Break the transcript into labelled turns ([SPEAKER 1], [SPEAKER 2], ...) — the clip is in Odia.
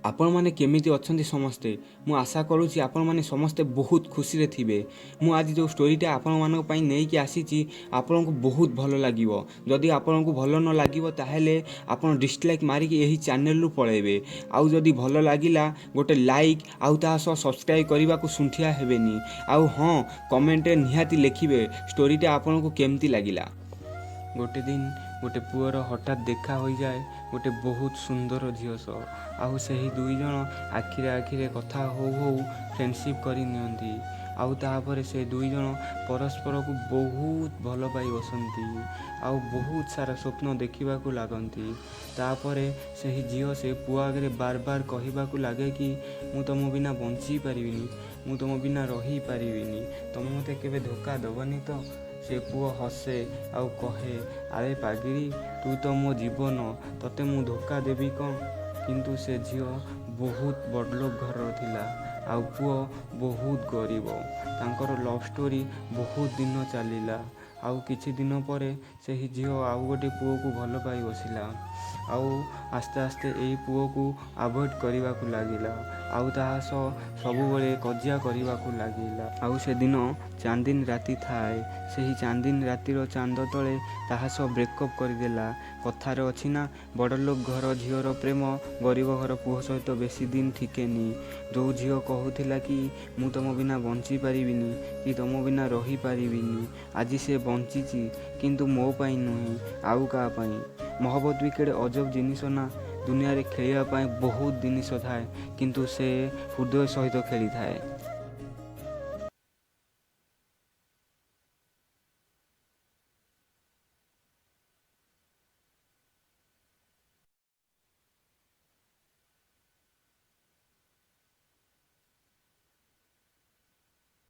[SPEAKER 1] ଆପଣମାନେ କେମିତି ଅଛନ୍ତି ସମସ୍ତେ? ମୁଁ ଆଶା କରୁଛି ଆପଣମାନେ ସମସ୍ତେ ବହୁତ ଖୁସିରେ ଥିବେ। ମୁଁ ଆଜି ଯେଉଁ ଷ୍ଟୋରିଟା ଆପଣମାନଙ୍କ ପାଇଁ ନେଇକି ଆସିଛି ଆପଣଙ୍କୁ ବହୁତ ଭଲ ଲାଗିବ। ଯଦି ଆପଣଙ୍କୁ ଭଲ ନ ଲାଗିବ ତାହେଲେ ଆପଣ ଡିସଲାଇକ୍ ମାରିକି ଏହି ଚ୍ୟାନେଲରୁ ପଳାଇବେ। ଆଉ ଯଦି ଭଲ ଲାଗିଲା ଗୋଟେ ଲାଇକ୍ ଆଉ ତା ସହ ସବସ୍କ୍ରାଇବ୍ କରିବାକୁ ଶୁଣ୍ଠିଆ ହେବେନି। ଆଉ ହଁ, କମେଣ୍ଟରେ ନିହାତି ଲେଖିବେ ଷ୍ଟୋରିଟା ଆପଣଙ୍କୁ କେମିତି ଲାଗିଲା। ଗୋଟେ ଦିନ ଗୋଟେ ପୁଅର ହଠାତ୍ ଦେଖା ହୋଇଯାଏ ଗୋଟେ ବହୁତ ସୁନ୍ଦର ଝିଅ ସହ। ଆଉ ସେହି ଦୁଇ ଜଣ ଆଖିରେ କଥା ହଉ ହଉ ଫ୍ରେଣ୍ଡସିପ୍ କରି ନିଅନ୍ତି। ଆଉ ତାପରେ ସେ ଦୁଇ ଜଣ ପରସ୍ପରକୁ ବହୁତ ଭଲ ପାଇ ବସନ୍ତି ଆଉ ବହୁତ ସାରା ସ୍ୱପ୍ନ ଦେଖିବାକୁ ଲାଗନ୍ତି। ତାପରେ ସେହି ଝିଅ ସେ ପୁଅ ଆଗରେ ବାର କହିବାକୁ ଲାଗେ କି ମୁଁ ତୁମ ବିନା ବଞ୍ଚି ପାରିବିନି, ମୁଁ ତୁମ ବିନା ରହିପାରିବିନି, ତୁମେ ମୋତେ କେବେ ଧୋକା ଦେବନି ତ? ସେ ପୁଅ ହସେ ଆଉ କହେ, ଆରେ ପାଗିଳି, ତୁ ତ ମୋ ଜୀବନ, ତତେ ମୁଁ ଧୋକା ଦେବି କ'ଣ? କିନ୍ତୁ ସେ ଝିଅ ବହୁତ ବଡ଼ଲୋକ ଘରର ଥିଲା ଆଉ ପୁଅ ବହୁତ ଗରିବ। ତାଙ୍କର ଲଭ୍ ଷ୍ଟୋରି ବହୁତ ଦିନ ଚାଲିଲା। ଆଉ କିଛି ଦିନ ପରେ ସେହି ଝିଅ ଆଉ ଗୋଟେ ପୁଅକୁ ଭଲ ପାଇ ବସିଲା ଆଉ ଆସ୍ତେ ଆସ୍ତେ ଏଇ ପୁଅକୁ ଆଭଏଡ଼୍ କରିବାକୁ ଲାଗିଲା ଆଉ ତାହା ସହ ସବୁବେଳେ କଜିଆ କରିବାକୁ ଲାଗିଲା। ଆଉ ସେଦିନ ଚାନ୍ଦିନୀ ରାତି ଥାଏ। ସେହି ଚାନ୍ଦିନୀ ରାତିର ଚାନ୍ଦ ତଳେ ତାହା ସହ ବ୍ରେକଅପ୍ କରିଦେଲା। କଥାରେ ଅଛି ନା, ବଡ଼ଲୋକ ଘର ଝିଅର ପ୍ରେମ ଗରିବ ଘର ପୁଅ ସହିତ ବେଶୀ ଦିନ ଠିକେନି। ଯେଉଁ ଝିଅ କହୁଥିଲା କି ମୁଁ ତୁମ ବିନା ବଞ୍ଚି ପାରିବିନି କି ତୁମ ବିନା ରହିପାରିବିନି, ଆଜି ସେ ବଞ୍ଚିଛି, କିନ୍ତୁ ମୋ ପାଇଁ ନୁହେଁ, ଆଉ କାହା ପାଇଁ। ମହବତ ବି କେଡ଼େ ଅଜବ ଜିନିଷ ନା। ଦୁନିଆରେ ଖେଳିବା ପାଇଁ ବହୁତ ଜିନିଷ ଥାଏ କିନ୍ତୁ ସେ ହୃଦୟ ସହିତ ଖେଳିଥାଏ।